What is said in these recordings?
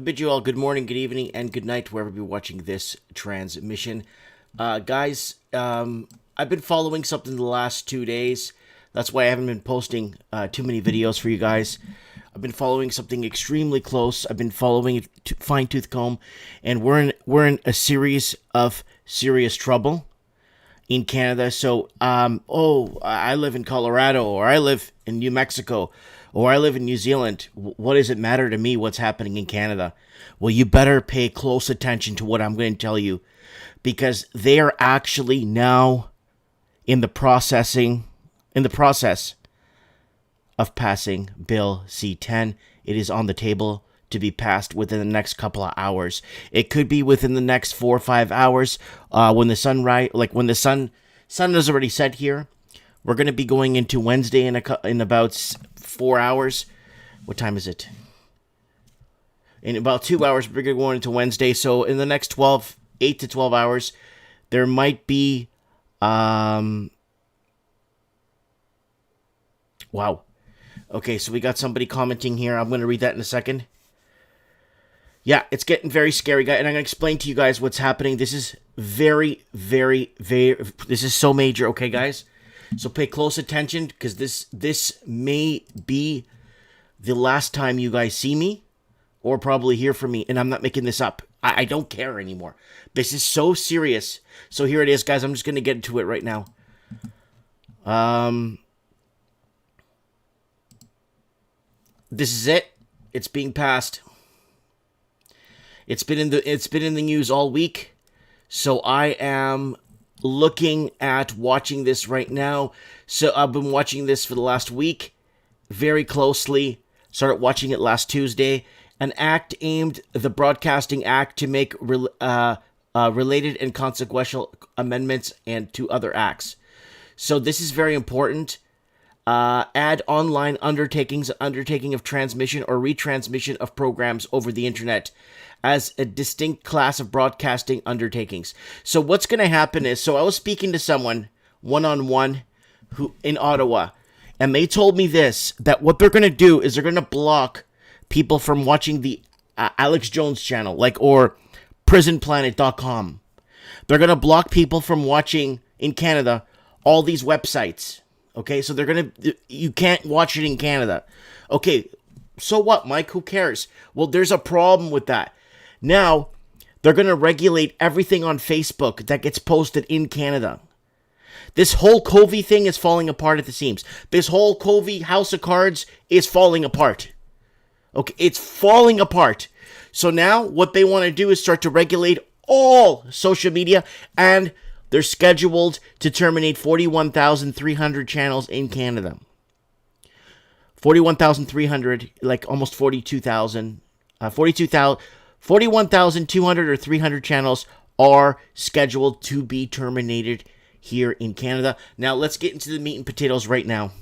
I bid you all good morning, good evening, and good night wherever you're watching this transmission. Guys, I've been following something the last 2 days. That's why I haven't been posting too many videos for you guys. I've been following something extremely close. I've been following it fine-tooth comb, and we're in a series of serious trouble in Canada. So, I live in Colorado, or I live in New Mexico, or I live in New Zealand. What does it matter to me what's happening in Canada? Well, you better pay close attention to what I'm going to tell you, because they are actually now in the process of passing Bill C-10. It is on the table to be passed within the next couple of hours. It could be within the next 4 or 5 hours. When the sun is already set here. We're going to be going into Wednesday in about 4 hours. What time is it? In about 2 hours, we're going to go into Wednesday. So in the next 8 to 12 hours, there might be, wow. Okay, so we got somebody commenting here. I'm going to read that in a second. Yeah, it's getting very scary, guys, and I'm going to explain to you guys what's happening. This is very, very, this is so major, okay, guys? So pay close attention, because this may be the last time you guys see me, or probably hear from me, and I'm not making this up. I don't care anymore. This is so serious. So here it is, guys. I'm just going to get into it right now. This is it. It's being passed. It's been in the news all week. So I am looking at watching this right now. So I've been watching this for the last week very closely. Started watching it last Tuesday. An act aimed the Broadcasting Act to make related and consequential amendments and to other acts. So this is very important. Add online undertaking of transmission or retransmission of programs over the internet as a distinct class of broadcasting undertakings. So what's going to happen is, I was speaking to someone one-on-one who in Ottawa, and they told me that what they're going to do is they're going to block people from watching the Alex Jones channel, or prisonplanet.com. They're going to block people from watching, in Canada, all these websites. Okay, so you can't watch it in Canada. Okay, so what, Mike? Who cares? Well, there's a problem with that. Now, they're going to regulate everything on Facebook that gets posted in Canada. This whole Covey thing is falling apart at the seams. This whole Covey House of Cards is falling apart. Okay, it's falling apart. So now, what they want to do is start to regulate all social media, and they're scheduled to terminate 41,300 channels in Canada. 41,300, almost 42,000. 41,200 or 300 channels are scheduled to be terminated here in Canada. Now, let's get into the meat and potatoes right now.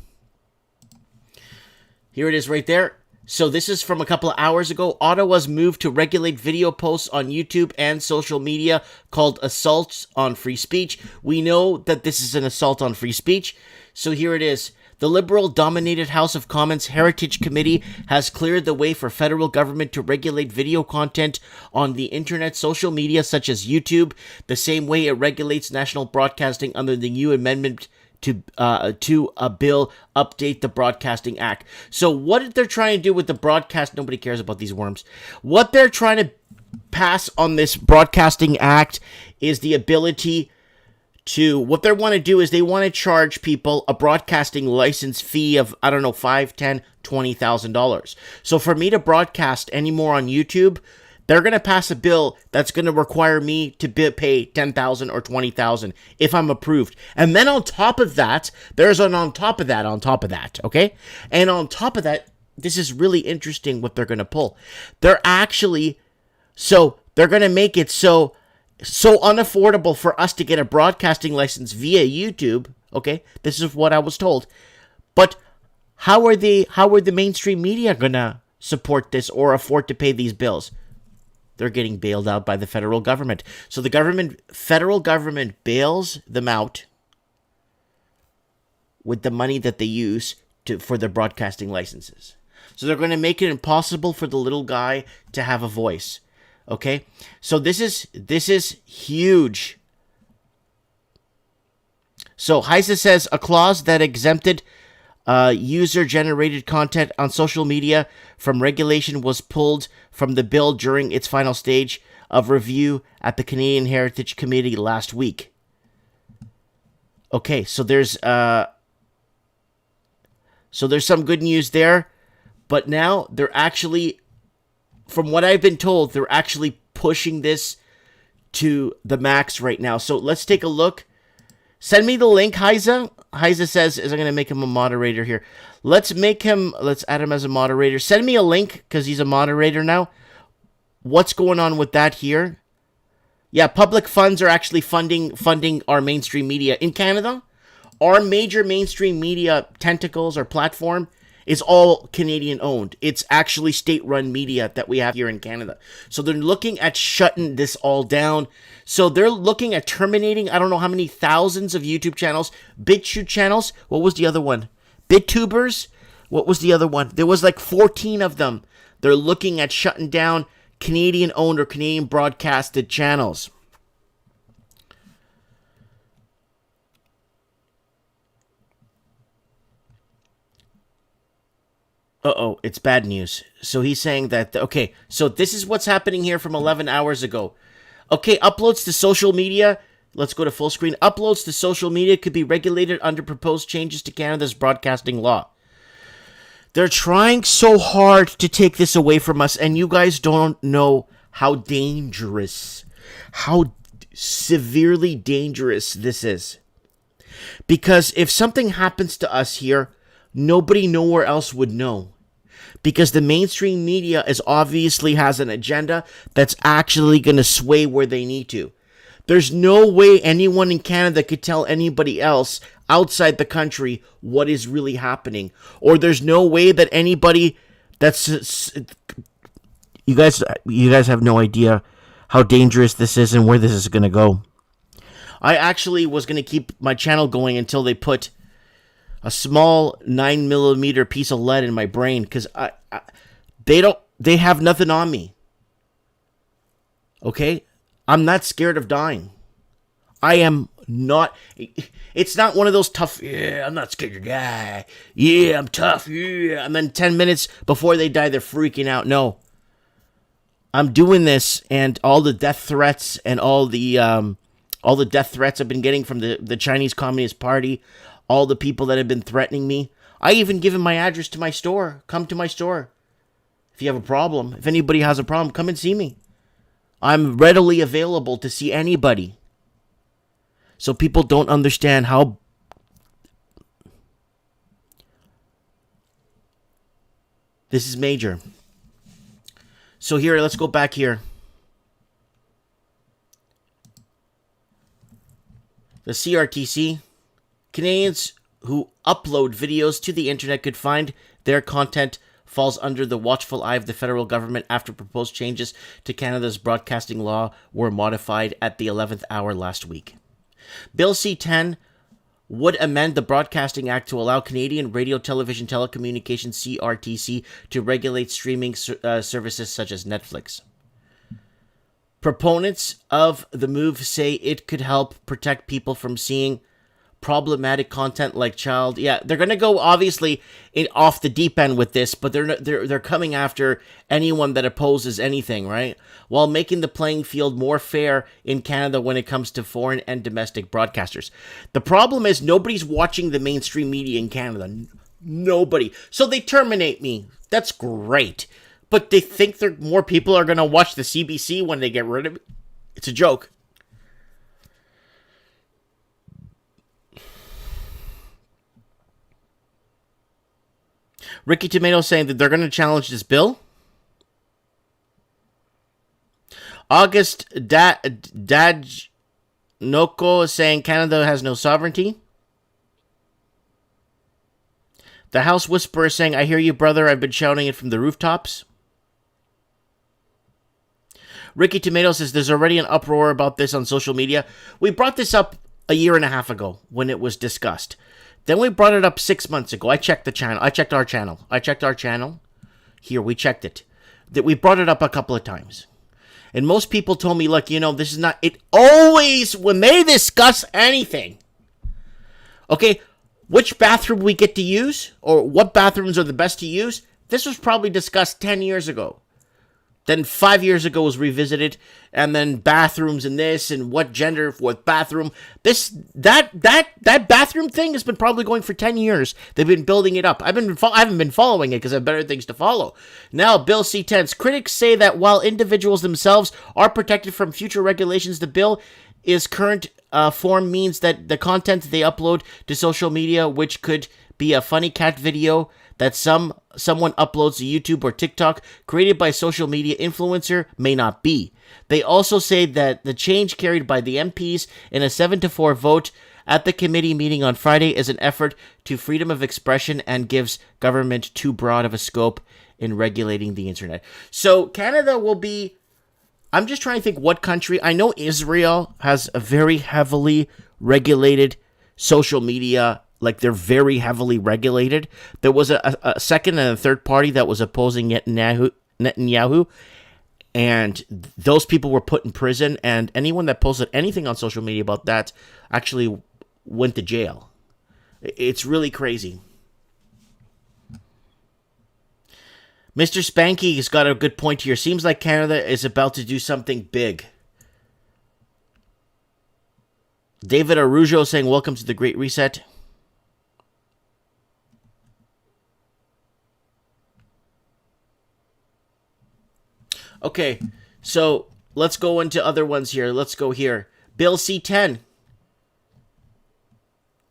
Here it is right there. So this is from a couple of hours ago. Ottawa's move to regulate video posts on YouTube and social media called assaults on free speech. We know that this is an assault on free speech. So here it is. The Liberal-dominated House of Commons Heritage Committee has cleared the way for federal government to regulate video content on the internet, social media such as YouTube, the same way it regulates national broadcasting under the new amendment to a bill update the Broadcasting Act. So what they're trying to do with the broadcast, nobody cares about these worms. What they're trying to pass on this Broadcasting Act is the ability to, what they want to do is they want to charge people a broadcasting license fee of, I don't know, $5,000, $10,000, $20,000. So for me to broadcast anymore on YouTube, they're going to pass a bill that's going to require me to pay $10,000 or $20,000 if I'm approved. And then on top of that, there's an on top of that, okay? And on top of that, this is really interesting what they're going to pull. They're going to make it so unaffordable for us to get a broadcasting license via YouTube, okay? This is what I was told. But how are the mainstream media going to support this or afford to pay these bills? They're getting bailed out by the federal government. So the federal government bails them out with the money that they use for their broadcasting licenses. So they're going to make it impossible for the little guy to have a voice. Okay? So this is huge. So Heise says a clause that exempted user-generated content on social media from regulation was pulled from the bill during its final stage of review at the Canadian Heritage Committee last week. Okay, so there's some good news there, but now they're actually, from what I've been told, they're actually pushing this to the max right now. So let's take a look. Send me the link, Heise. Heise says, I'm going to make him a moderator here. Let's add him as a moderator. Send me a link, because he's a moderator now. What's going on with that here? Yeah, public funds are actually funding our mainstream media. In Canada, our major mainstream media tentacles or platform is all Canadian owned. It's actually state-run media that we have here in Canada. So they're looking at shutting this all down. So they're looking at terminating, I don't know how many thousands of YouTube channels, BitChute channels. What was the other one? BitTubers? What was the other one? There was like 14 of them. They're looking at shutting down Canadian-owned or Canadian broadcasted channels. Uh-oh, it's bad news. So he's saying that, okay, so this is what's happening here from 11 hours ago. Okay, uploads to social media. Let's go to full screen. Uploads to social media could be regulated under proposed changes to Canada's broadcasting law. They're trying so hard to take this away from us, and you guys don't know how dangerous, how severely dangerous this is. Because if something happens to us here, nobody nowhere else would know. Because the mainstream media obviously has an agenda that's actually going to sway where they need to. There's no way anyone in Canada could tell anybody else outside the country what is really happening. Or there's no way that anybody that's... You guys have no idea how dangerous this is and where this is going to go. I actually was going to keep my channel going until they put a small 9mm piece of lead in my brain, because they have nothing on me. Okay? I'm not scared of dying. I am not. It's not one of those tough, yeah, I'm not scared to die. Yeah, I'm tough. Yeah. And then 10 minutes before they die, they're freaking out. No. I'm doing this, and all the death threats and all the death threats I've been getting from the Chinese Communist Party, all the people that have been threatening me. I even given my address to my store. Come to my store. If you have a problem, if anybody has a problem, come and see me. I'm readily available to see anybody. So people don't understand how... This is major. So here, let's go back here. The CRTC. Canadians who upload videos to the internet could find their content falls under the watchful eye of the federal government after proposed changes to Canada's broadcasting law were modified at the 11th hour last week. Bill C-10 would amend the Broadcasting Act to allow Canadian Radio, Television, Telecommunications, CRTC, to regulate streaming services such as Netflix. Proponents of the move say it could help protect people from seeing problematic content like child. Yeah, they're going to go obviously off the deep end with this, but they're coming after anyone that opposes anything, right? While making the playing field more fair in Canada when it comes to foreign and domestic broadcasters. The problem is nobody's watching the mainstream media in Canada. Nobody. So they terminate me. That's great. But they think more people are going to watch the CBC when they get rid of it. It's a joke. Ricky Tomato saying that they're going to challenge this bill. August Dajnoko is saying Canada has no sovereignty. The House Whisperer is saying, I hear you, brother. I've been shouting it from the rooftops. Ricky Tomato says there's already an uproar about this on social media. We brought this up a year and a half ago when it was discussed. Then we brought it up 6 months ago. I checked the channel. I checked our channel. Here, we checked it. That we brought it up a couple of times. And most people told me, look, this is not... It always, when they discuss anything, okay, which bathroom we get to use, or what bathrooms are the best to use, this was probably discussed 10 years ago. Then 5 years ago was revisited, and then bathrooms and this, and what gender for what bathroom. That bathroom thing has been probably going for 10 years. They've been building it up. I haven't been following it because I have better things to follow. Now, Bill C-10's critics say that while individuals themselves are protected from future regulations, the bill is current form means that the content they upload to social media, which could be a funny cat video that someone uploads to YouTube or TikTok created by a social media influencer, may not be. They also say that the change carried by the MPs in a 7-4 vote at the committee meeting on Friday is an effort to freedom of expression and gives government too broad of a scope in regulating the internet. So Canada will be... I'm just trying to think what country. I know Israel has a very heavily regulated social media. Like, they're very heavily regulated. There was a second and a third party that was opposing Netanyahu, and those people were put in prison, and anyone that posted anything on social media about that actually went to jail. It's really crazy. Mr. Spanky has got a good point here. Seems like Canada is about to do something big. David Arujo saying, welcome to the Great Reset. Okay, so let's go into other ones here. Let's go here. Bill C-10.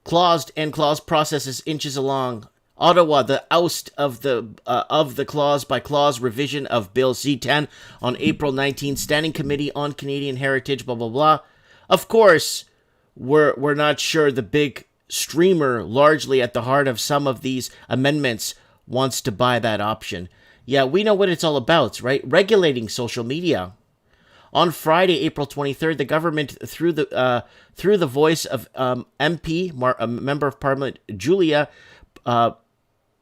Clause processes inches along. Ottawa, the oust of the clause by clause revision of Bill C-10 on April 19th. Standing Committee on Canadian Heritage, blah, blah, blah. Of course, we're not sure the big streamer largely at the heart of some of these amendments wants to buy that option. Yeah, we know what it's all about, right? Regulating social media. On Friday, April 23rd, the government, through the voice of MP, Member of Parliament Julia,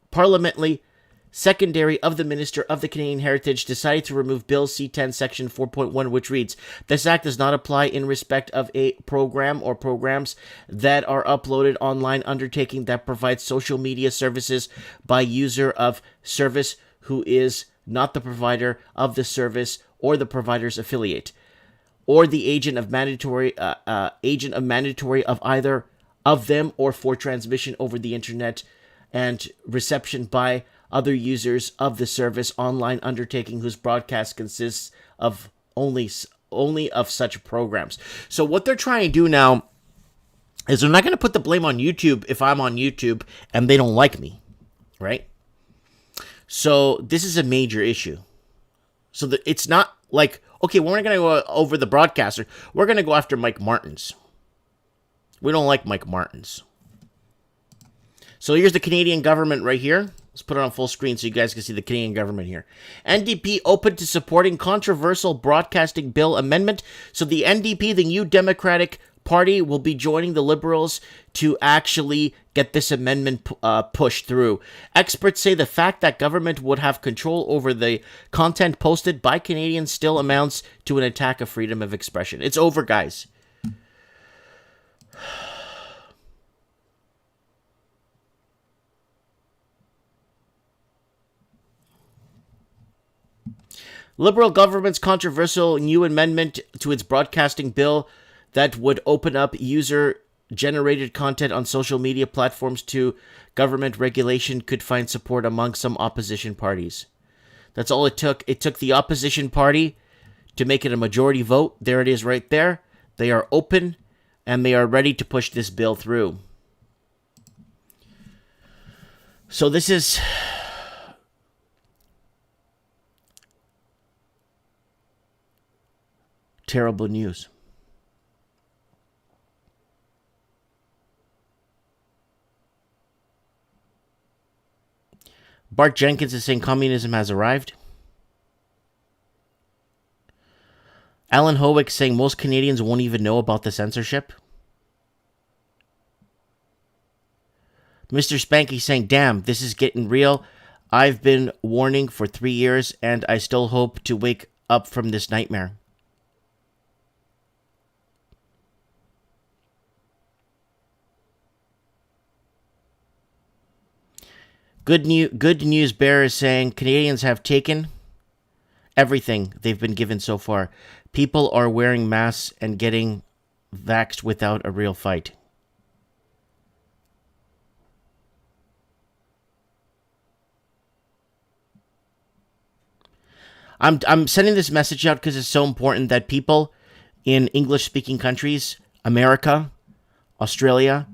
parliamentary secretary of the Minister of the Canadian Heritage, decided to remove Bill C-10 Section 4.1, which reads, this act does not apply in respect of a program or programs that are uploaded online undertaking that provides social media services by user of service who is not the provider of the service or the provider's affiliate, or the agent of mandatory of either of them, or for transmission over the internet and reception by other users of the service online undertaking whose broadcast consists of only of such programs. So what they're trying to do now is they're not going to put the blame on YouTube if I'm on YouTube and they don't like me, right? So this is a major issue. So that it's not like, okay, we're not going to go over the broadcaster. We're going to go after Mike Martins. We don't like Mike Martins. So here's the Canadian government right here. Let's put it on full screen so you guys can see the Canadian government here. NDP open to supporting controversial broadcasting bill amendment. So the NDP, the New Democratic Party, will be joining the Liberals to actually get this amendment pushed through. Experts say the fact that government would have control over the content posted by Canadians still amounts to an attack of freedom of expression. It's over, guys. Liberal government's controversial new amendment to its broadcasting bill that would open up user-generated content on social media platforms to government regulation could find support among some opposition parties. That's all it took. It took the opposition party to make it a majority vote. There it is right there. They are open, and they are ready to push this bill through. So this is... terrible news. Bart Jenkins is saying communism has arrived. Alan Howick saying most Canadians won't even know about the censorship. Mr. Spanky saying, damn, this is getting real. I've been warning for 3 years, and I still hope to wake up from this nightmare. Good news bearer is saying Canadians have taken everything they've been given so far. People are wearing masks and getting vaxxed without a real fight. I'm sending this message out because it's so important that people in English-speaking countries, America, Australia,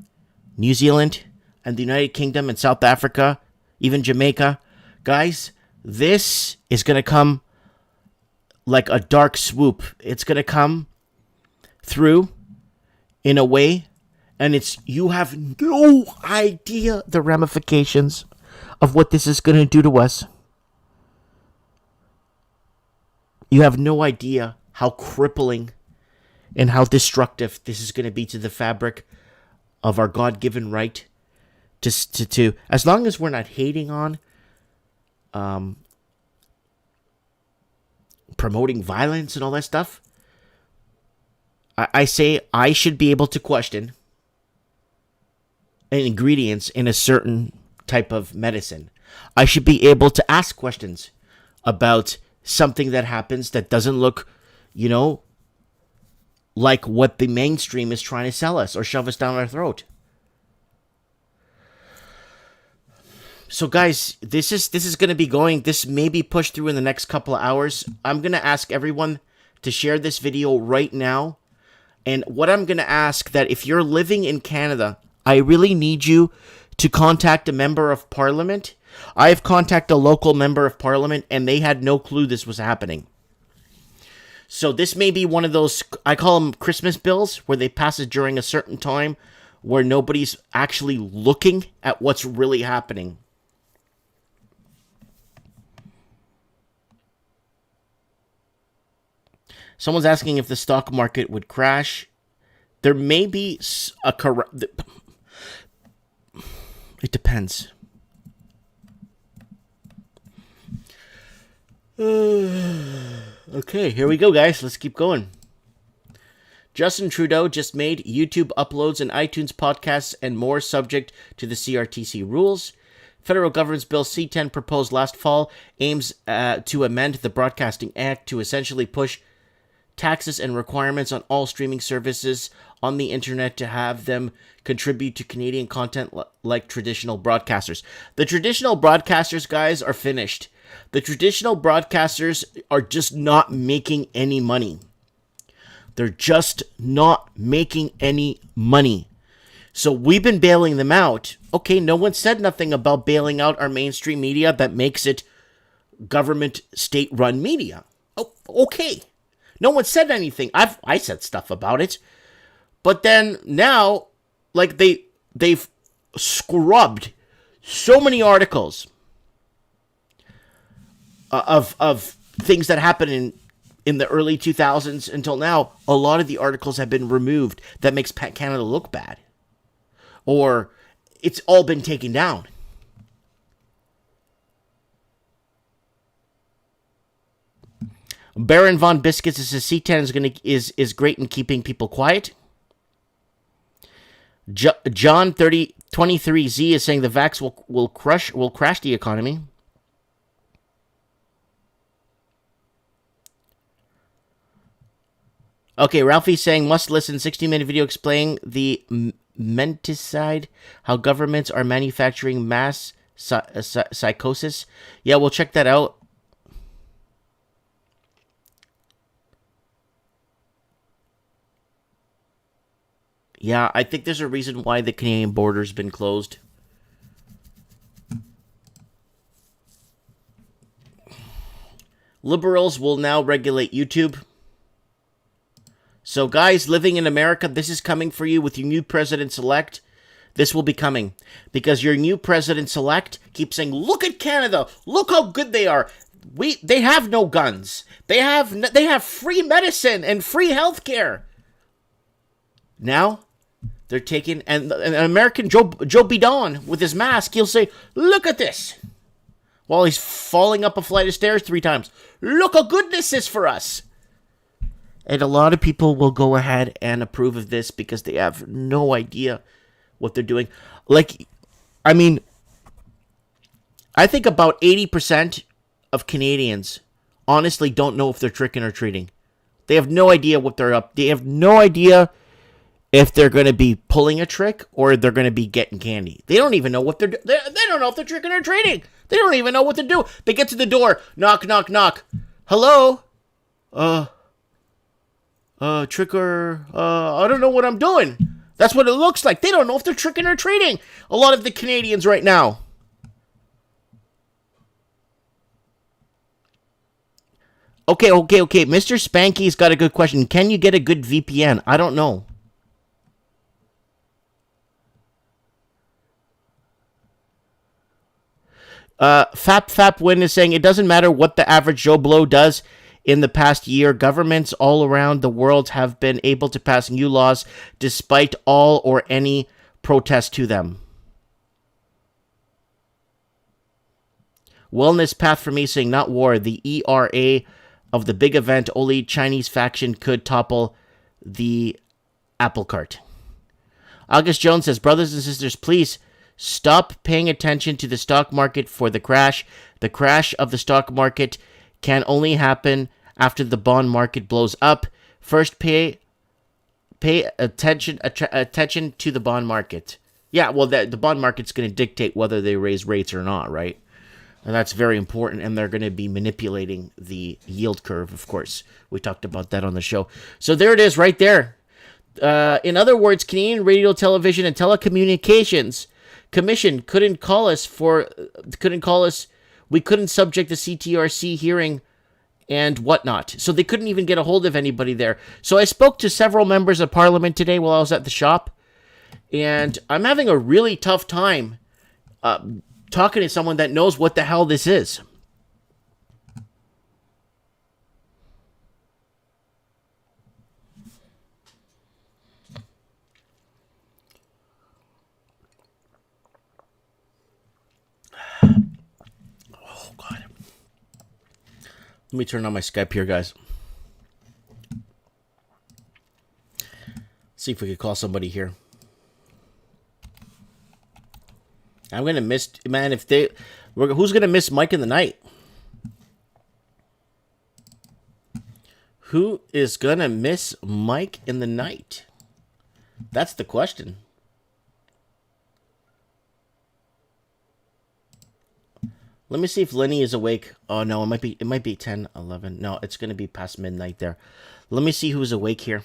New Zealand, and the United Kingdom and South Africa, even Jamaica, guys, this is going to come like a dark swoop. It's going to come through in a way, and you have no idea the ramifications of what this is going to do to us. You have no idea how crippling and how destructive this is going to be to the fabric of our God-given right to as long as we're not hating on, promoting violence and all that stuff. I say I should be able to question ingredients in a certain type of medicine. I should be able to ask questions about something that happens that doesn't look, like what the mainstream is trying to sell us or shove us down our throat. So guys, this is going to be going, this may be pushed through in the next couple of hours. I'm going to ask everyone to share this video right now. And what I'm going to ask that if you're living in Canada, I really need you to contact a member of parliament. I've contacted a local member of parliament and they had no clue this was happening. So this may be one of those, I call them Christmas bills, where they pass it during a certain time where nobody's actually looking at what's really happening. Someone's asking if the stock market would crash. There may be it depends. Okay, here we go, guys. Let's keep going. Justin Trudeau just made YouTube uploads and iTunes podcasts and more subject to the CRTC rules. Federal government's Bill C-10 proposed last fall aims to amend the Broadcasting Act to essentially push taxes and requirements on all streaming services on the internet to have them contribute to Canadian content like traditional broadcasters. The traditional broadcasters, guys, are finished. The traditional broadcasters are just not making any money. They're just not making any money. So we've been bailing them out. Okay, no one said nothing about bailing out our mainstream media that makes it government state-run media. Oh, okay. No one said anything. I said stuff about it. But then now, like they've scrubbed so many articles of things that happened in the early 2000s until now. A lot of the articles have been removed that makes Canada look bad. Or it's all been taken down. Baron von Biscuits says C10 is great in keeping people quiet. John 23Z is saying the vax will crash the economy. Okay, Ralphie's saying must listen 60-minute video explaining the menticide, how governments are manufacturing mass psychosis. Yeah, we'll check that out. Yeah, I think there's a reason why the Canadian border's been closed. Liberals will now regulate YouTube. So guys living in America, this is coming for you with your new president-elect. This will be coming. Because your new president-elect keeps saying, look at Canada. Look how good they are. They have no guns. They have free medicine and free health care. Now, they're taking, and an American Joe Biden with his mask, he'll say, look at this. while he's falling up a flight of stairs 3 times. Look how good this is for us. And a lot of people will go ahead and approve of this because they have no idea what they're doing. Like, I mean, I think about 80% of Canadians honestly don't know if they're tricking or treating. They have no idea what they're up. They have no idea if they're going to be pulling a trick or they're going to be getting candy. They don't even know what they're doing. They don't know if they're tricking or treating. They don't even know what to do. They get to the door. Knock, knock, knock. Hello? Trick or... I don't know what I'm doing. That's what it looks like. They don't know if they're tricking or treating. A lot of the Canadians right now. Okay. Mr. Spanky's got a good question. Can you get a good VPN? I don't know. Fap Win is saying it doesn't matter what the average Joe Blow does in the past year. Governments all around the world have been able to pass new laws despite all or any protest to them. Wellness Path for me saying not war. The ERA of the big event, only Chinese faction could topple the apple cart. August Jones says, brothers and sisters, please stop paying attention to the stock market for the crash. The crash of the stock market can only happen after the bond market blows up. First, pay attention to the bond market. Yeah, well, the bond market's going to dictate whether they raise rates or not, right? And that's very important, and they're going to be manipulating the yield curve, of course. We talked about that on the show. So there it is right there. In other words, Canadian Radio, Television, and Telecommunications Commission couldn't call us. We couldn't subject the CTRC hearing and whatnot. So they couldn't even get a hold of anybody there. So I spoke to several members of Parliament today while I was at the shop, and I'm having a really tough time talking to someone that knows what the hell this is. Oh, God. Let me turn on my Skype here, guys. See if we could call somebody here. I'm going to miss... Man, who's going to miss Mike in the night? Who is going to miss Mike in the night? That's the question. Let me see if Lenny is awake. Oh, no, it might be 10, 11. No, it's going to be past midnight there. Let me see who's awake here.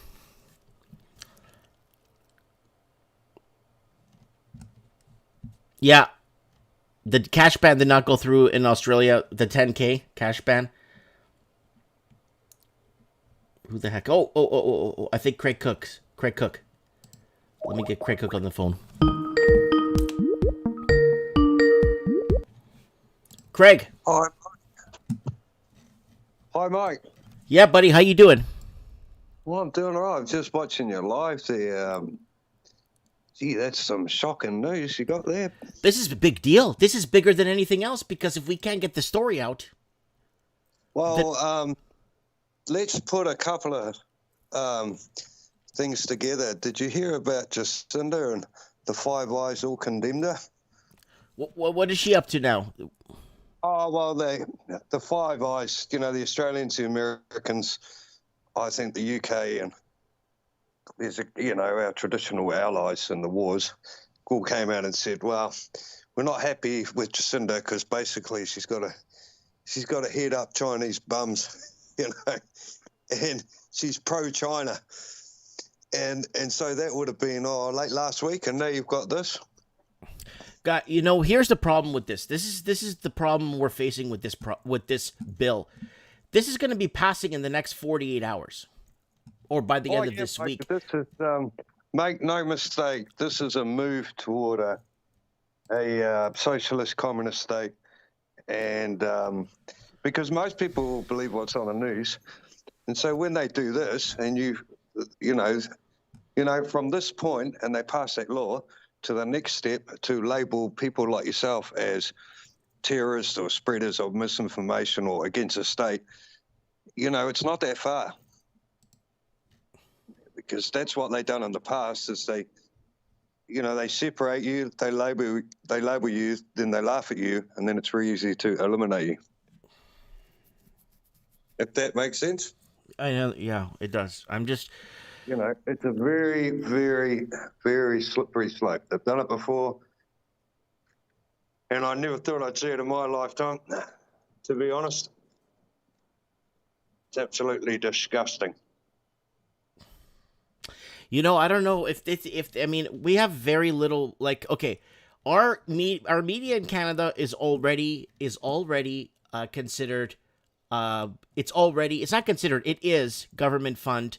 Yeah, the cash ban did not go through in Australia. The 10K cash ban. Who the heck? Oh! I think Craig Cook. Let me get Craig Cook on the phone. Craig. Hi, Mike. Hi, Mike. Yeah, buddy. How you doing? Well, I'm doing all right. I'm just watching your live there. Gee, that's some shocking news you got there. This is a big deal. This is bigger than anything else because if we can't get the story out... Well, let's put a couple of things together. Did you hear about Jacinda and the Five Eyes all condemned her? What is she up to now? Oh, well, the Five Eyes, the Australians, the Americans, I think the UK and there's our traditional allies in the wars all came out and said, well, we're not happy with Jacinda because basically she's got to head up Chinese bums, and she's pro-China. And so that would have been late last week, and now you've got this. God, here's the problem with this. This is the problem we're facing with this bill. This is going to be passing in the next 48 hours. Or by the end of this week. This is, make no mistake, this is a move toward a socialist communist state. And because most people believe what's on the news. And so when they do this, and from this point, and they pass that law to the next step to label people like yourself as terrorists or spreaders of misinformation or against the state, it's not that far. Because that's what they've done in the past is they separate you, they label you, then they laugh at you, and then it's very easy to eliminate you. If that makes sense. I know, yeah, it does. I'm just, it's a very, very, very slippery slope. They've done it before, and I never thought I'd see it in my lifetime, to be honest. It's absolutely disgusting. I don't know if we have very little, okay, our media in Canada is already considered, it's not considered, it is government fund,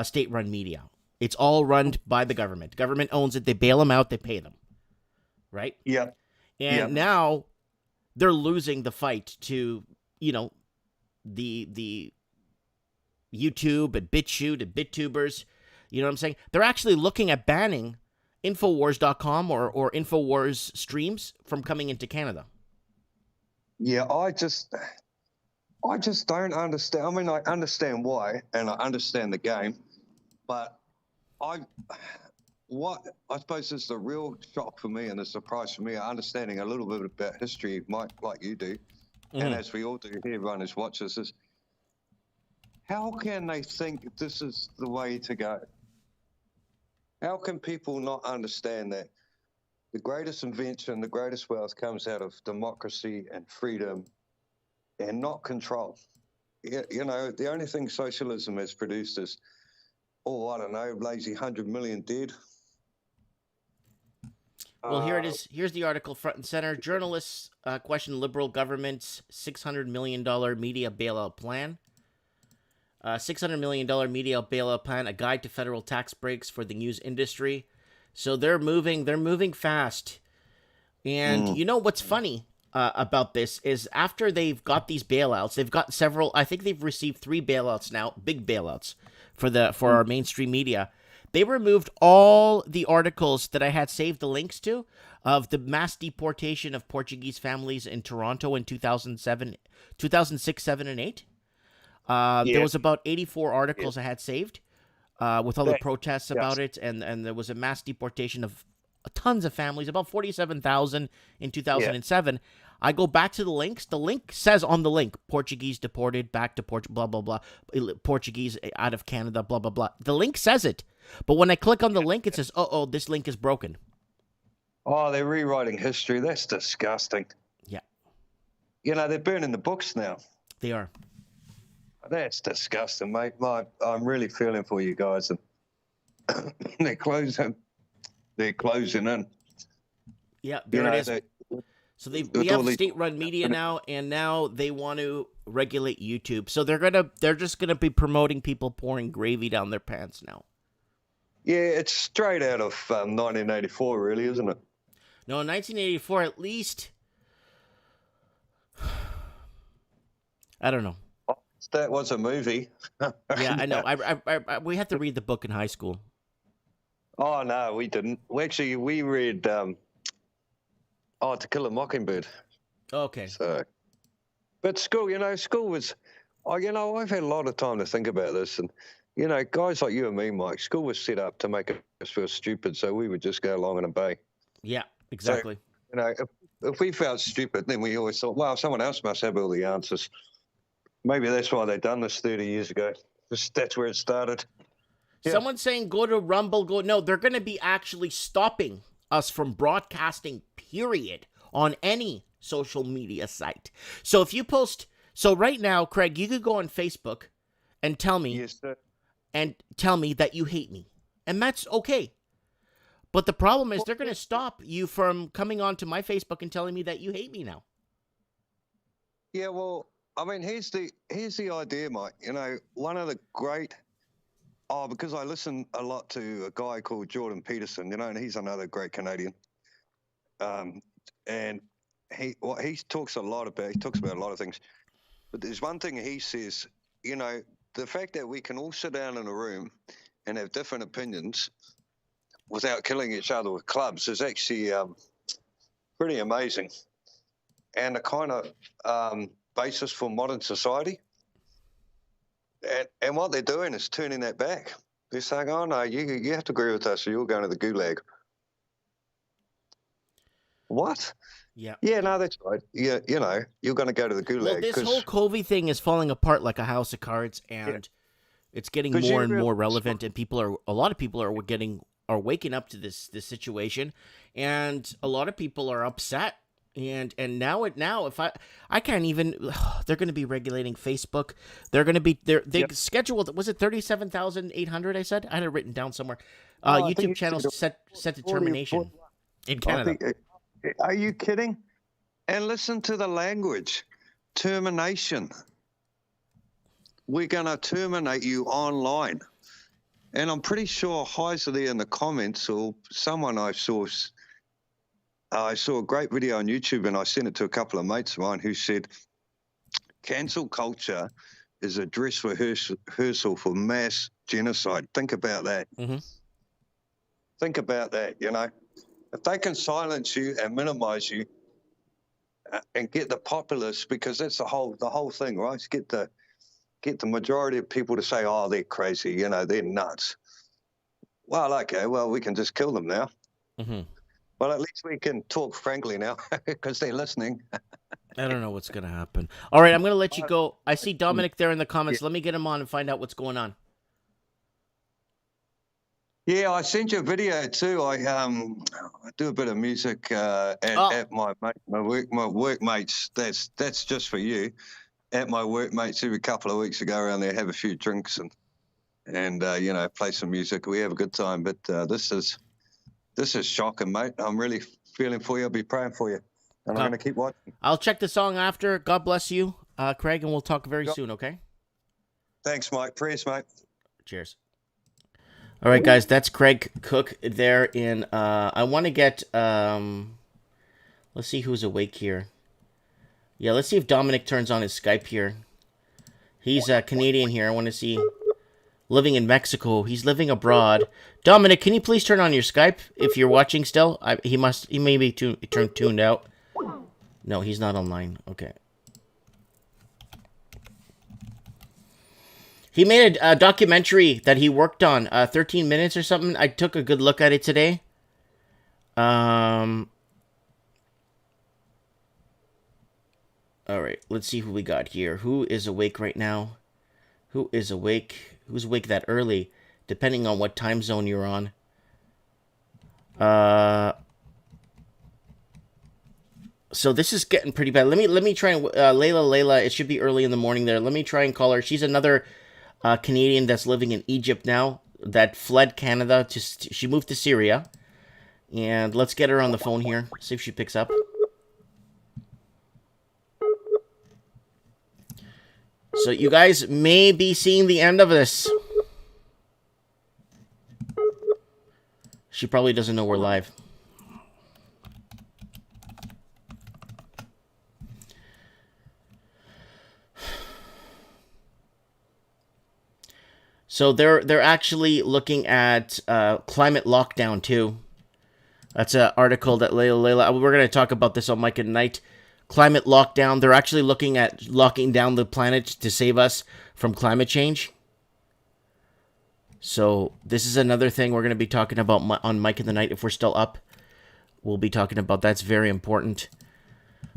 state run media. It's all run by the government. Government owns it. They bail them out. They pay them. Right? Yeah. And now they're losing the fight to, the YouTube and BitChute and BitTubers. You know what I'm saying? They're actually looking at banning Infowars.com or Infowars streams from coming into Canada. Yeah, I just don't understand. I mean, I understand why, and I understand the game, but I suppose is the real shock for me and the surprise for me, understanding a little bit about history, Mike, like you do, and as we all do here, everyone who watches is, how can they think this is the way to go? How can people not understand that the greatest invention, the greatest wealth comes out of democracy and freedom and not control? The only thing socialism has produced is, I don't know, lazy 100 million dead. Well, here it is. Here's the article, front and center. Journalists question Liberal government's $600 million media bailout plan. $600 million media bailout plan, a guide to federal tax breaks for the news industry. So they're moving fast. And you know what's funny about this is after they've got these bailouts, they've got several, I think they've received 3 bailouts now, big bailouts for our mainstream media. They removed all the articles that I had saved the links to of the mass deportation of Portuguese families in Toronto in 2006, 7, and 8. There was about 84 articles I had saved with all the protests about it, and there was a mass deportation of tons of families, about 47,000 in 2007. I go back to the links. The link says on the link, Portuguese deported back to blah, blah, blah, Portuguese out of Canada, blah, blah, blah. The link says it. But when I click on the link, it says, oh, this link is broken. Oh, they're rewriting history. That's disgusting. Yeah. They're burning the books now. They are. That's disgusting, mate. I'm really feeling for you guys. And they're closing in. Yeah, there it is. So we have state-run media now, and now they want to regulate YouTube. So they're just gonna be promoting people pouring gravy down their pants now. Yeah, it's straight out of 1984, really, isn't it? No, 1984 at least. I don't know. That was a movie. Yeah, I know. We had to read the book in high school. Oh no, we didn't. We read To Kill a Mockingbird. Okay. So, but school was. I've had a lot of time to think about this, and guys like you and me, Mike, school was set up to make us feel stupid, so we would just go along and obey. Yeah, exactly. So, if we felt stupid, then we always thought, well, someone else must have all the answers. Maybe that's why they done this 30 years ago. That's where it started. Yeah. Someone's saying go to Rumble. No, they're going to be actually stopping us from broadcasting, period, on any social media site. So if you post... So right now, Craig, you could go on Facebook and tell me... Yes, sir. And tell me that you hate me. And that's okay. But the problem is they're going to stop you from coming onto my Facebook and telling me that you hate me now. Yeah, well... I mean, here's the idea, Mike. One of the great, because I listen a lot to a guy called Jordan Peterson, and he's another great Canadian. And he talks about a lot of things. But there's one thing he says, the fact that we can all sit down in a room and have different opinions without killing each other with clubs is actually pretty amazing. and the kind of basis for modern society. And what they're doing is turning that back. They're saying, oh, no, you have to agree with us or you're going to the gulag. What? Yeah. Yeah, no, that's right. Yeah, you know, you're going to go to the gulag. Well, this whole COVID thing is falling apart like a house of cards, and it's getting more and more relevant. And a lot of people are waking up to this situation, and a lot of people are upset. And now if I can't even, they're going to be regulating Facebook. They're going to be they scheduled. Was it 37,800? I said I had it written down somewhere. YouTube channels set to termination in Canada. Are you kidding? And listen to the language. Termination. We're going to terminate you online. And I'm pretty sure Heiser there in the comments, or someone I saw a great video on YouTube, and I sent it to a couple of mates of mine who said, cancel culture is a dress rehearsal for mass genocide. Think about that. Mm-hmm. Think about that, you know. If they can silence you and minimize you and get the populace, because that's the whole thing, right? Get the majority of people to say, oh, they're crazy, you know, they're nuts. Well, okay, well, we can just kill them now. Mm-hmm. Well, at least we can talk frankly now because they're listening. I don't know what's going to happen. All right, I'm going to let you go. I see Dominic there in the comments. Yeah. Let me get him on and find out what's going on. Yeah, I sent you a video too. I do a bit of music at my workmates. That's just for you. At my workmates every couple of weeks, I go around there, have a few drinks, and you know, play some music. We have a good time. But this is shocking, mate. I'm really feeling for you. I'll be praying for you, and I'm going to keep watching. I'll check the song after. God bless you, Craig, and we'll talk very soon. Okay. Thanks, Mike. Prayers, mate. Cheers. All right, guys, that's Craig Cook there in, I want to get, let's see who's awake here. Yeah, let's see if Dominic turns on his Skype here. He's Canadian here. I want to see, living in Mexico. He's living abroad. Dominic, can you please turn on your Skype if you're watching still? He may be tuned out. No, he's not online. Okay. He made a documentary that he worked on, 13 minutes or something. I took a good look at it today. All right, let's see who we got here. Who is awake right now? Who is awake? Who's awake that early? Depending on what time zone you're on. So this is getting pretty bad. Let me try and Layla. It should be early in the morning there. Let me try and call her. She's another Canadian that's living in Egypt now, that fled Canada. She moved to Syria. And let's get her on the phone here. See if she picks up. So you guys may be seeing the end of this. She probably doesn't know we're live. So they're actually looking at climate lockdown too. That's an article that Layla. We're going to talk about this on Mike at Night. Climate lockdown. They're actually looking at locking down the planet to save us from climate change. So this is another thing we're going to be talking about on Mike at the Night. If we're still up, we'll be talking about that's very important.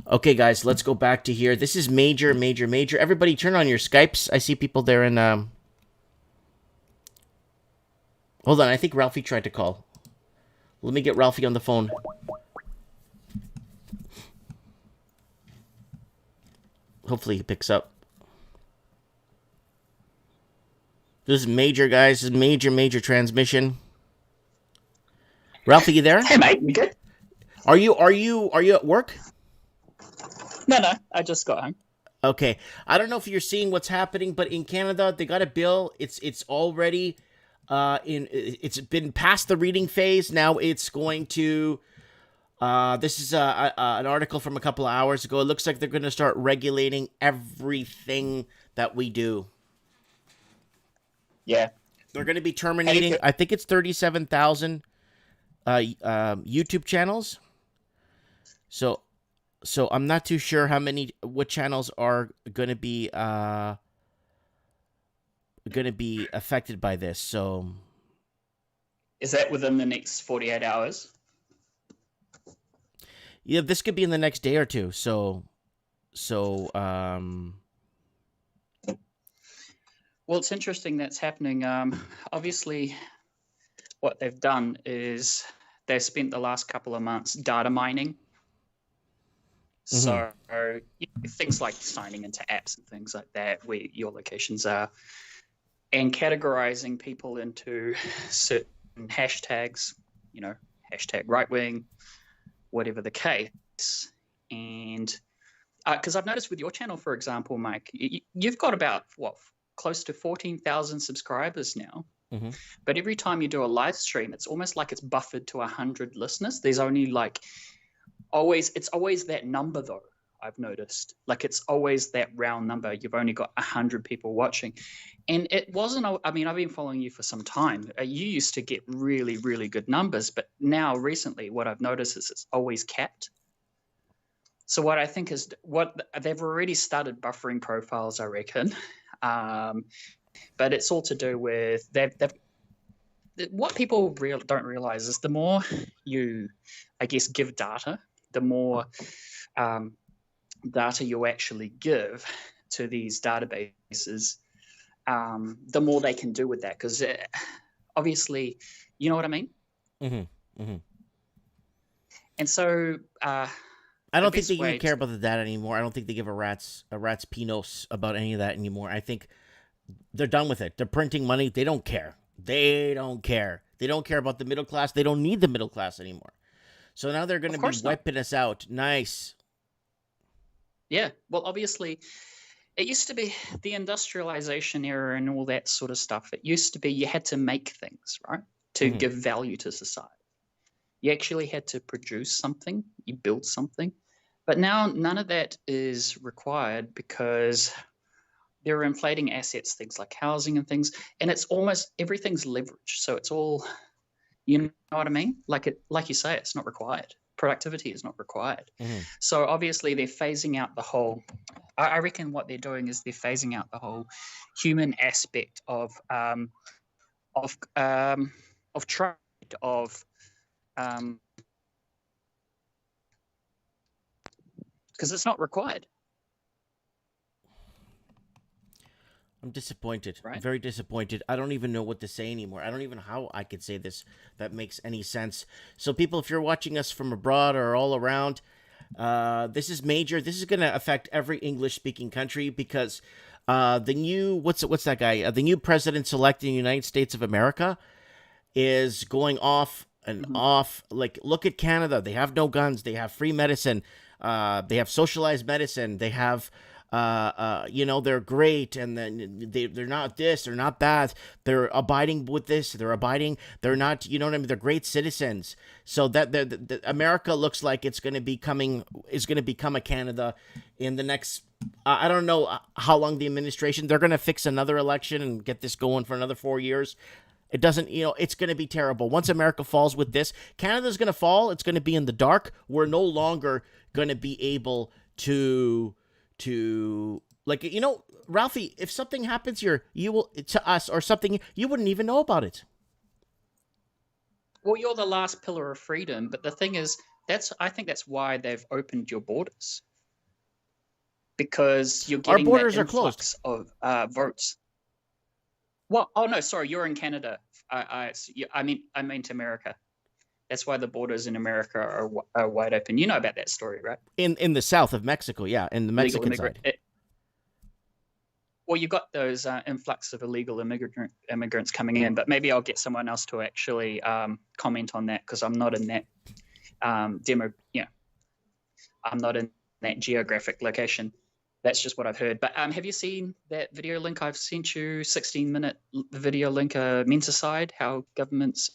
Okay, guys, let's go back to here. This is major. Everybody turn on your Skypes. I see people there in... Hold on, I think Ralphie tried to call. Let me get Ralphie on the phone. Hopefully he picks up. This is major, guys. This is major transmission. Ralphie, you there? Hey, mate, you good? Are you at work? No, I just got home. Okay. I don't know if you're seeing what's happening, but in Canada, they got a bill. It's already... it's been past the reading phase. Now it's going to this is an article from a couple of hours ago. It looks like they're going to start regulating everything that we do. Yeah, they're going to be terminating, I think it's 37,000 YouTube channels. So So I'm not too sure what channels are gonna be affected by this. So Is that within the next 48 hours? yeah, this could be in the next day or two. Well, it's interesting that's happening. Obviously, what they've done is they've spent the last couple of months data mining. So things like signing into apps and things like that, where your locations are, and categorizing people into certain hashtags, hashtag right wing, whatever the case. And because I've noticed with your channel, for example, Mike, you've got about close to 14,000 subscribers now. Mm-hmm. But every time you do a live stream, it's almost like it's buffered to 100 listeners. There's only it's always that number though. I've noticed it's always that round number. You've only got 100 people watching, and it wasn't. I mean, I've been following you for some time. You used to get really, really good numbers, but now recently, what I've noticed is it's always capped. So what I think is what they've already started buffering profiles, I reckon. But it's all to do with what people don't realize is the more you, I guess, give data, the more data you actually give to these databases, the more they can do with that. Because obviously, you know what I mean? Mm-hmm. Mm-hmm. And so I don't think they even care about the data anymore. I don't think they give a rat's pinos about any of that anymore. I think they're done with it. They're printing money. They don't care. They don't care. They don't care about the middle class. They don't need the middle class anymore. So now they're going to be wiping us out. Nice. Yeah. Well, obviously, it used to be the industrialization era and all that sort of stuff. It used to be you had to make things, right, to give value to society. You actually had to produce something. You build something. But now none of that is required because they're inflating assets, things like housing and things, and it's almost everything's leveraged. So it's all, you know what I mean? Like you say, it's not required. Productivity is not required. Mm-hmm. So obviously they're phasing out the whole. I reckon what they're doing is they're phasing out the whole human aspect of trade because it's not required. I'm disappointed. Right? I'm very disappointed. I don't even know what to say anymore. I don't even know how I could say this that makes any sense. So people, if you're watching us from abroad or all around, this is major. This is going to affect every English-speaking country because the new, what's that guy? The new president-elect in the United States of America is going off and off. Like, look at Canada. They have no guns. They have free medicine. They have socialized medicine. They have... they're great, and then they're not this, they're not that, they're abiding with this, they're not, you know what I mean, they're great citizens. So that America looks like is going to become a Canada in the next, I don't know how long the administration, they're going to fix another election and get this going for another 4 years. It doesn't, it's going to be terrible. Once America falls with this, Canada's going to fall. It's going to be in the dark. We're no longer going to be able to Ralphie, if something happens here, to us or something, you wouldn't even know about it. Well, you're the last pillar of freedom, but the thing is, I think that's why they've opened your borders, because you're getting our borders that are closed of votes. Well, oh no, sorry, you're in Canada. I meant America. That's why the borders in America are wide open. You know about that story, right? In the south of Mexico, yeah, in the Mexican side. Well, you got those influx of illegal immigrants coming in, but maybe I'll get someone else to actually comment on that because I'm not in that I'm not in that geographic location. That's just what I've heard. But have you seen that video link I've sent you? 16-minute video link, Menticide, how governments.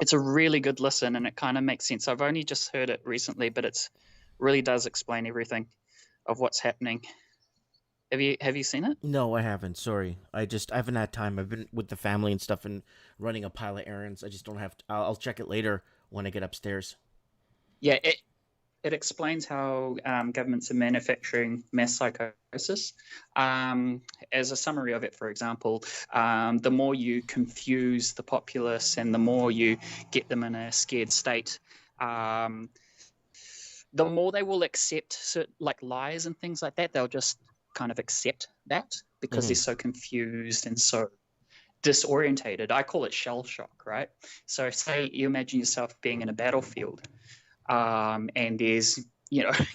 It's a really good listen, and it kind of makes sense. I've only just heard it recently, but it really does explain everything of what's happening. Have you seen it? No, I haven't. Sorry, I haven't had time. I've been with the family and stuff and running a pile of errands. I just don't have. I'll check it later when I get upstairs. Yeah, it explains how governments are manufacturing mass psychosis. As a summary of it, for example, the more you confuse the populace and the more you get them in a scared state, the more they will accept certain, like lies and things like that. They'll just kind of accept that because they're so confused and so disorientated. I call it shell shock, right? So say you imagine yourself being in a battlefield, and there's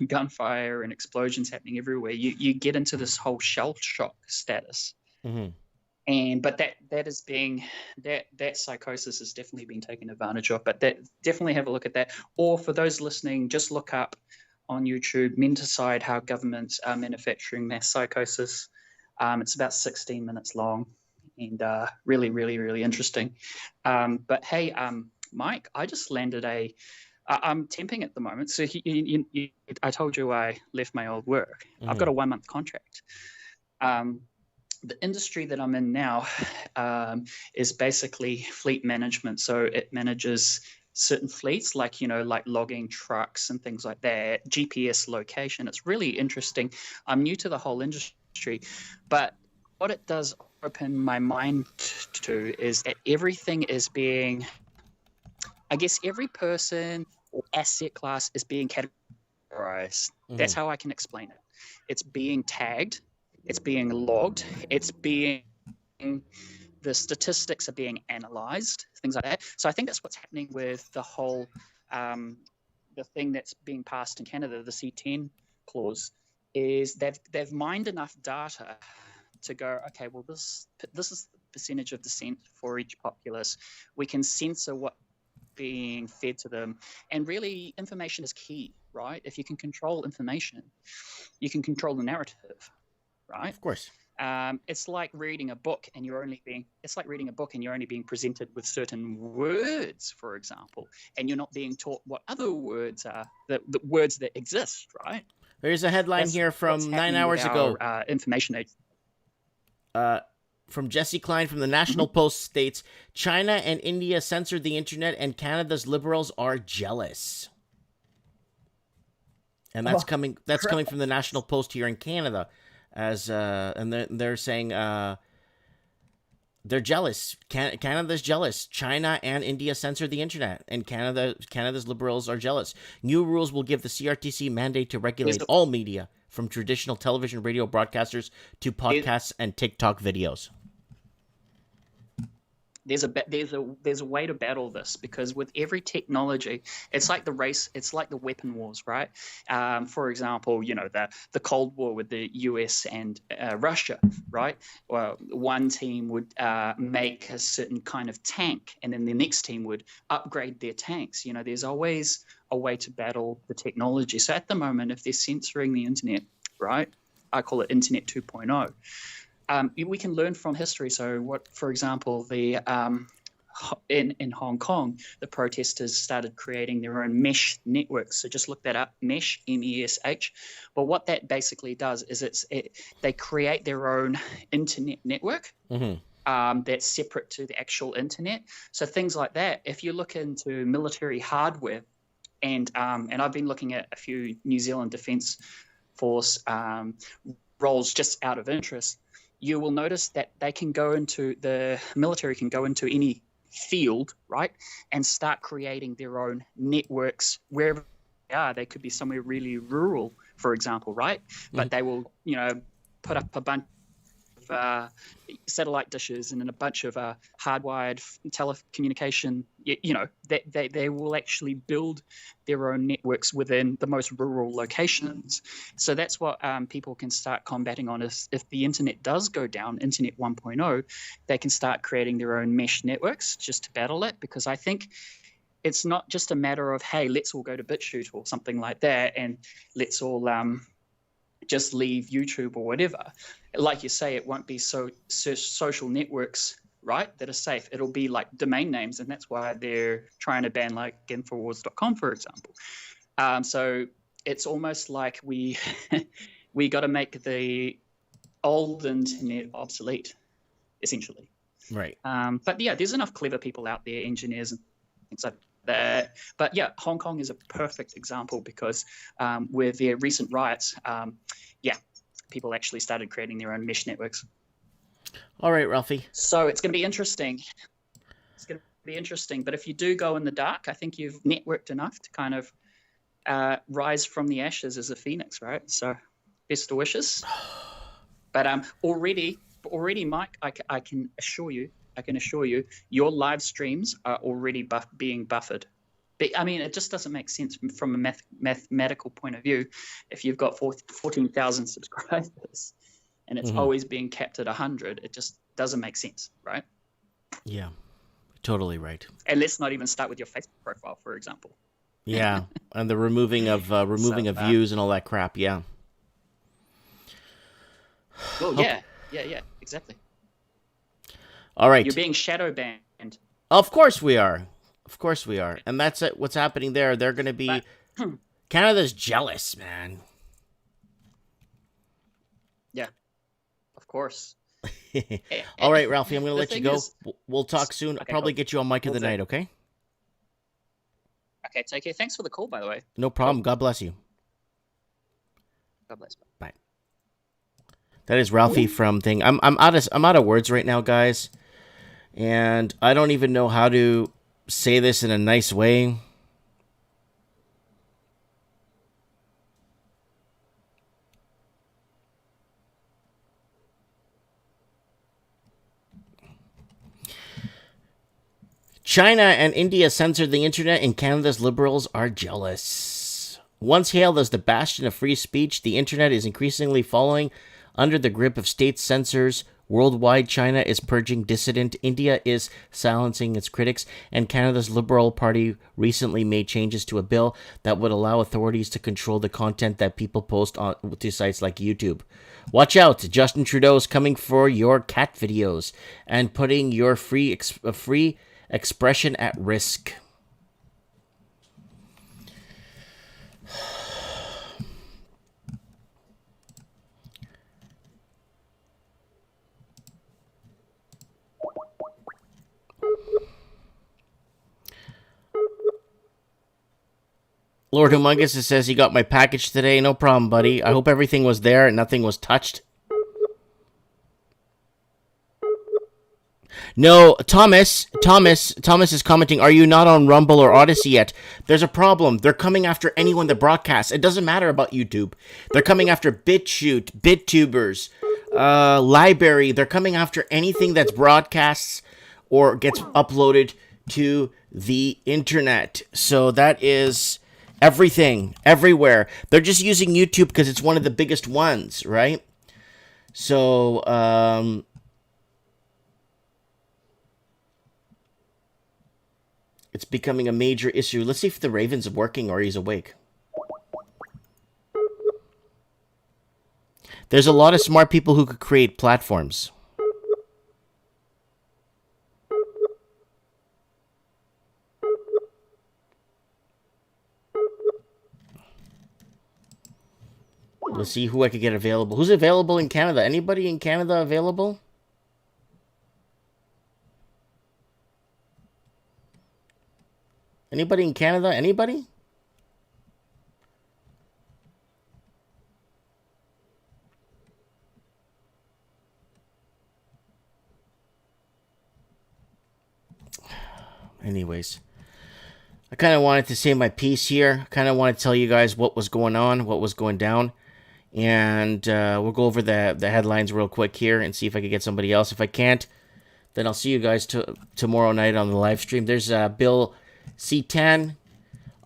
gunfire and explosions happening everywhere. You get into this whole shell shock status. But that psychosis has definitely been taken advantage of. But definitely have a look at that. Or for those listening, just look up on YouTube menticide, how governments are manufacturing mass psychosis. It's about 16 minutes long and really, really, really interesting. But hey, Mike, I just landed I'm temping at the moment. So I told you I left my old work. I've got a 1-month contract. The industry that I'm in now is basically fleet management. So it manages certain fleets, like logging trucks and things like that, GPS location. It's really interesting. I'm new to the whole industry, but what it does open my mind to is that everything is being, I guess every person or asset class is being categorized. That's how I can explain it. It's being tagged. It's being logged. The statistics are being analyzed, things like that. So I think that's what's happening with the whole, the thing that's being passed in Canada, the C10 clause, is they've mined enough data to go, okay, well, this is the percentage of dissent for each populace. We can censor what being fed to them. And really, information is key, right? If you can control information, you can control the narrative. Right? Of course. It's like reading a book and you're only being presented with certain words, for example, and you're not being taught what other words are, the words that exist, right? There's a headline here from 9 hours ago. Information age. From Jesse Klein from the National Post states, China and India censored the internet and Canada's liberals are jealous. And that's coming from the National Post here in Canada. And they're saying they're jealous. Canada's jealous. China and India censored the internet, and Canada's liberals are jealous. New rules will give the CRTC mandate to regulate all media, from traditional television, radio broadcasters to podcasts and TikTok videos. There's a way to battle this, because with every technology, it's like the race, it's like the weapon wars, right? For example, the Cold War with the US and Russia, right? Well, one team would make a certain kind of tank, and then the next team would upgrade their tanks. There's always a way to battle the technology. So at the moment, if they're censoring the internet, right? I call it Internet 2.0. We can learn from history. So, for example, in Hong Kong, the protesters started creating their own mesh networks. So just look that up, mesh, MESH. But what that basically does is they create their own internet network that's separate to the actual internet. So things like that. If you look into military hardware, and I've been looking at a few New Zealand Defence Force roles just out of interest, you will notice that the military can go into any field, right, and start creating their own networks wherever they are. They could be somewhere really rural, for example, right? But they will, put up a bunch of satellite dishes and then a bunch of hardwired telecommunication. They will actually build their own networks within the most rural locations. So that's what people can start combating on. Is if the internet does go down, Internet 1.0, they can start creating their own mesh networks just to battle it. Because I think it's not just a matter of, hey, let's all go to BitChute or something like that, and let's all just leave YouTube or whatever. Like you say, it won't be social networks, right, that are safe. It'll be like domain names, and that's why they're trying to ban like infowars.com, for example. So it's almost like we got to make the old internet obsolete, essentially. Right. But yeah, there's enough clever people out there, engineers and things like But yeah, Hong Kong is a perfect example because with their recent riots, people actually started creating their own mesh networks. All right, Ralphie. So it's going to be interesting. It's going to be interesting. But if you do go in the dark, I think you've networked enough to kind of rise from the ashes as a phoenix, right? So best wishes. But already, Mike, I can assure you, your live streams are already being buffered. But, I mean, it just doesn't make sense from a mathematical point of view. If you've got 14,000 subscribers and it's always being capped at 100, it just doesn't make sense, right? Yeah, totally right. And let's not even start with your Facebook profile, for example. Yeah, and the removing of views and all that crap. Yeah. Well, yeah, exactly. All right. You're being shadow banned. Of course we are. Of course we are. And that's what's happening there. They're going to be... Canada's jealous, man. Yeah, of course. All right, Ralphie, I'm going to let you go. We'll talk soon. Okay, I'll probably cool. get you on mic of the night, okay? Okay, take care. Thanks for the call, by the way. No problem. God bless you. God bless. Bye. That is Ralphie from Thing. I'm out of words right now, guys. And I don't even know how to say this in a nice way. China and India censored the internet, and Canada's liberals are jealous. Once hailed as the bastion of free speech, the internet is increasingly falling under the grip of state censors. Worldwide, China is purging dissident, India is silencing its critics, and Canada's Liberal Party recently made changes to a bill that would allow authorities to control the content that people post on to sites like YouTube. Watch out, Justin Trudeau is coming for your cat videos and putting your free expression at risk. Lord Humongous says he got my package today. No problem, buddy. I hope everything was there and nothing was touched. No, Thomas is commenting, are you not on Rumble or Odyssey yet? There's a problem. They're coming after anyone that broadcasts. It doesn't matter about YouTube. They're coming after BitChute, BitTubers, Library. They're coming after anything that's broadcasts or gets uploaded to the internet. So that is everything, everywhere. They're just using YouTube because it's one of the biggest ones, right? So, it's becoming a major issue. Let's see if the Raven's working or he's awake. There's a lot of smart people who could create platforms. Let's see who I could get available. Who's available in Canada? Anybody in Canada available? Anybody in Canada? Anybody? Anyways, I kind of wanted to say my piece here. I kind of want to tell you guys what was going on, what was going down. And we'll go over the headlines real quick here and see if I can get somebody else. If I can't, then I'll see you guys tomorrow night on the live stream. There's Bill C10.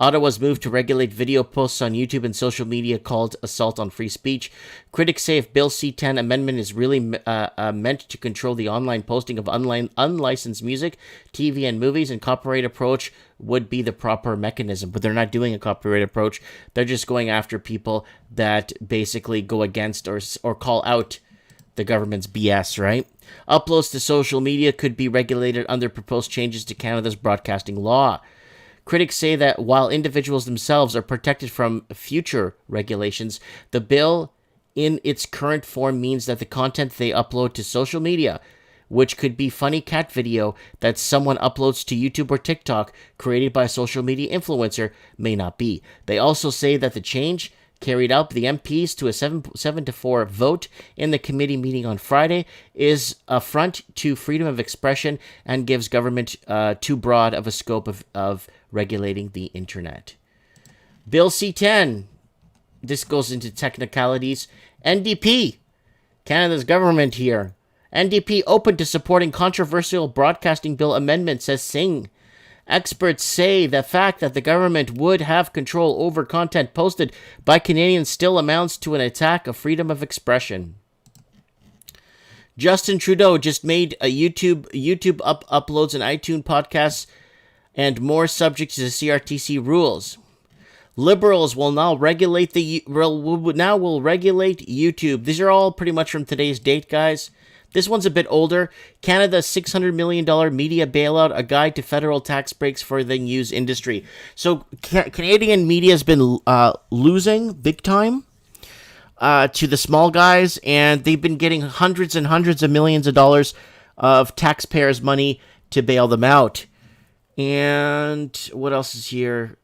Ottawa's move to regulate video posts on YouTube and social media called assault on free speech. Critics say if Bill C10 amendment is really meant to control the online posting of unlicensed music, TV, and movies, and copyright approach would be the proper mechanism. But they're not doing a copyright approach. They're just going after people that basically go against or call out the government's BS, right? Uploads to social media could be regulated under proposed changes to Canada's broadcasting law. Critics say that while individuals themselves are protected from future regulations, the bill in its current form means that the content they upload to social media which could be funny cat video that someone uploads to YouTube or TikTok created by a social media influencer, may not be. They also say that the change carried out the MPs to a 7-4 vote in the committee meeting on Friday is affront to freedom of expression and gives government too broad of a scope of regulating the internet. Bill C-10. This goes into technicalities. NDP, Canada's government here. NDP open to supporting controversial broadcasting bill amendment, says Singh. Experts say the fact that the government would have control over content posted by Canadians still amounts to an attack of freedom of expression. Justin Trudeau just made a YouTube uploads and iTunes podcasts and more subject to the CRTC rules. Liberals will now regulate will regulate YouTube. These are all pretty much from today's date, guys. This one's a bit older. Canada's $600 million media bailout, a guide to federal tax breaks for the news industry. So Canadian media has been losing big time to the small guys, and they've been getting hundreds and hundreds of millions of dollars of taxpayers' money to bail them out. And what else is here?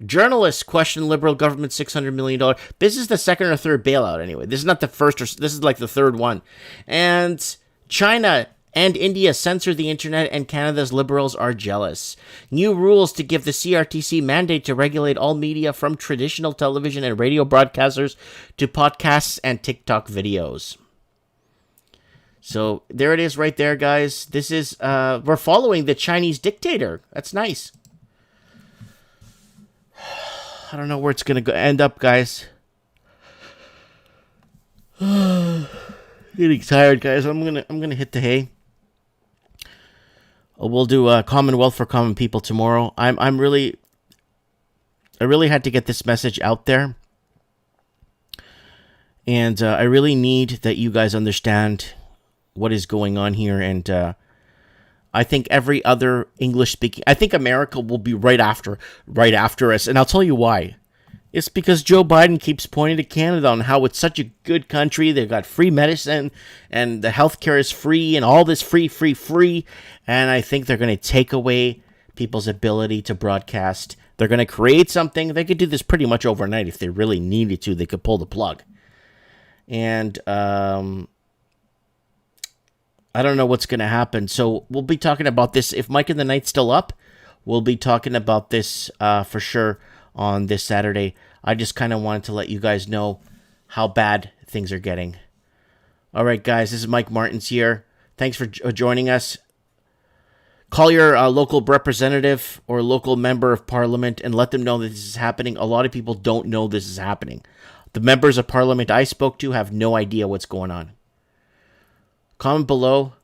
Journalists question Liberal government's $600 million. This is the second or third bailout anyway. This is not the first, this is like the third one. And China and India censor the internet, and Canada's Liberals are jealous. New rules to give the CRTC mandate to regulate all media from traditional television and radio broadcasters to podcasts and TikTok videos. So there it is right there, guys. This is, we're following the Chinese dictator. That's nice. I don't know where it's gonna end up, guys. Getting tired, guys. I'm gonna hit the hay. We'll do Commonwealth for Common People tomorrow. I really had to get this message out there, and I really need that you guys understand what is going on here. And I think every other English-speaking... I think America will be right after us. And I'll tell you why. It's because Joe Biden keeps pointing to Canada on how it's such a good country. They've got free medicine, and the healthcare is free, and all this free. And I think they're going to take away people's ability to broadcast. They're going to create something. They could do this pretty much overnight if they really needed to. They could pull the plug. And... I don't know what's going to happen. So we'll be talking about this. If Mike and the Night's still up, we'll be talking about this for sure on this Saturday. I just kind of wanted to let you guys know how bad things are getting. All right, guys, this is Mike Martins here. Thanks for joining us. Call your local representative or local member of parliament and let them know that this is happening. A lot of people don't know this is happening. The members of parliament I spoke to have no idea what's going on. Comment below